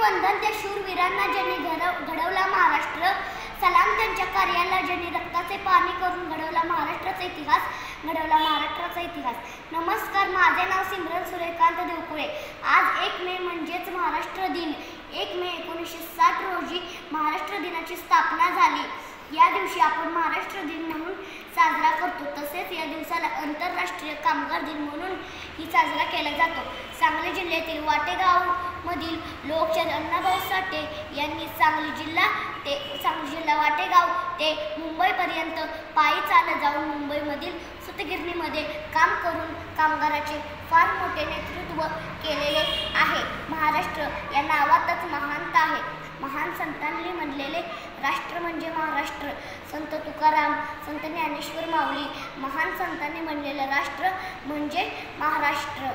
वंदन त्या शूरवीरांना ज्यांनी घडवला महाराष्ट्र. सलाम त्यांच्या कार्याला ज्यांनी रक्ताचे पाणी करून घडवला महाराष्ट्राचा इतिहास, घडवला महाराष्ट्राचा इतिहास. नमस्कार, माझे नाव सिमरन सूर्यकांत देवकुळे. आज 1 मे म्हणजेच महाराष्ट्र दिन. 1 मे 1960 रोजी महाराष्ट्र दिनाची स्थापना झाली. या दिवशी आपण महाराष्ट्र दिन म्हणून साजरा करतो. तसेच या दिवसाला आंतरराष्ट्रीय कामगार दिन म्हणून ही साजरा केला जातो. सांगली जिल्ह्यातील वाटेगावमधील लोकशाहीर अण्णाभाऊ साठे यांनी सांगली जिल्हा वाटेगाव ते मुंबईपर्यंत पायी चालत जाऊन मुंबईमधील सूतगिरणीमध्ये काम करून कामगाराचे फार मोठे नेतृत्व केलेले आहे. महाराष्ट्र या नावातच महानता आहे. महान संतांनी म्हणलेले राष्ट्र म्हणजे महाराष्ट्र. संत तुकाराम, संत ज्ञानेश्वर माऊली, महान संतांनी म्हणलेले राष्ट्र म्हणजे महाराष्ट्र.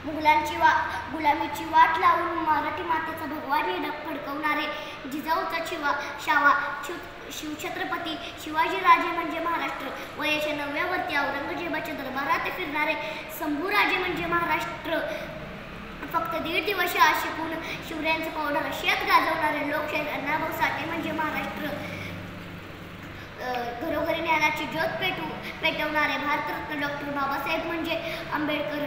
मुघलांची गुलामीची वाट लावून मराठी मातेचा भगवानी फडकवणारे जिजाऊचा शावा शिवछत्रपती शिवाजीराजे म्हणजे महाराष्ट्र. वयाच्या 9व्या वर्षी औरंगजेबाच्या दरबारात फिरणारे शंभूराजे म्हणजे महाराष्ट्र. फक्त 1.5 दिवस शिकून शिवरायांचे पावडा रशियात गाजवणारे लोकशाहीर अण्णाभाऊ साठे म्हणजे महाराष्ट्र. घरोघरी ज्ञानाची ज्योत पेटवणारे भारतरत्न डॉक्टर बाबासाहेब म्हणजे आंबेडकर.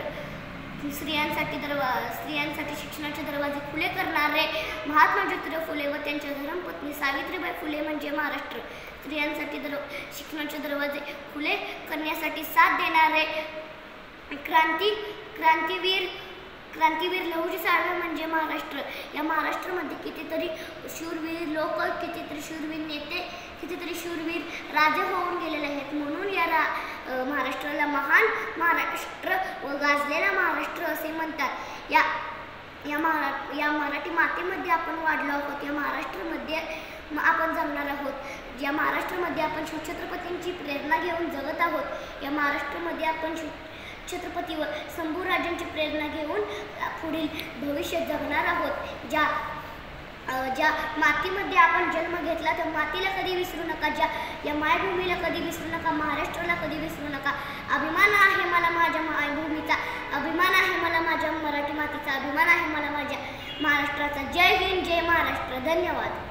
स्त्रियांसाठी शिक्षणाचे दरवाजे खुले करणारे महात्मा ज्योतिराव फुले व त्यांच्या धर्मपत्नी सावित्रीबाई फुले म्हणजे महाराष्ट्र. स्त्रियांसाठी शिक्षणाचे दरवाजे खुले करण्यासाठी साथ देणारे क्रांतीवीर लहुजी साळवे म्हणजे महाराष्ट्र. या महाराष्ट्रामध्ये कितीतरी शूरवीर लोक, कितीतरी शूरवीर नेते, कितीतरी शूरवीर राजे होऊन गेलेले आहेत. म्हणून या महाराष्ट्राला महान महाराष्ट्र व गाजलेला महाराष्ट्र असे म्हणतात. या मराठी मातेमध्ये आपण वाढलो आहोत. या महाराष्ट्रामध्ये आपण जगणार आहोत. या महाराष्ट्रामध्ये आपण शिवछत्रपतींची प्रेरणा घेऊन जगत आहोत. या महाराष्ट्रामध्ये आपण छत्रपती व शंभूराजांची प्रेरणा घेऊन पुढील भविष्य जगणार आहोत. ज्या मातीमध्ये आपण जन्म घेतला त्या मातीला कधी विसरू नका. या मायभूमीला कधी विसरू नका. महाराष्ट्राला कधी विसरू नका. अभिमान आहे मला माझ्या मायभूमीचा, अभिमान आहे मला माझ्या मराठी मातीचा, अभिमान आहे मला माझ्या महाराष्ट्राचा. जय हिंद, जय महाराष्ट्र. धन्यवाद.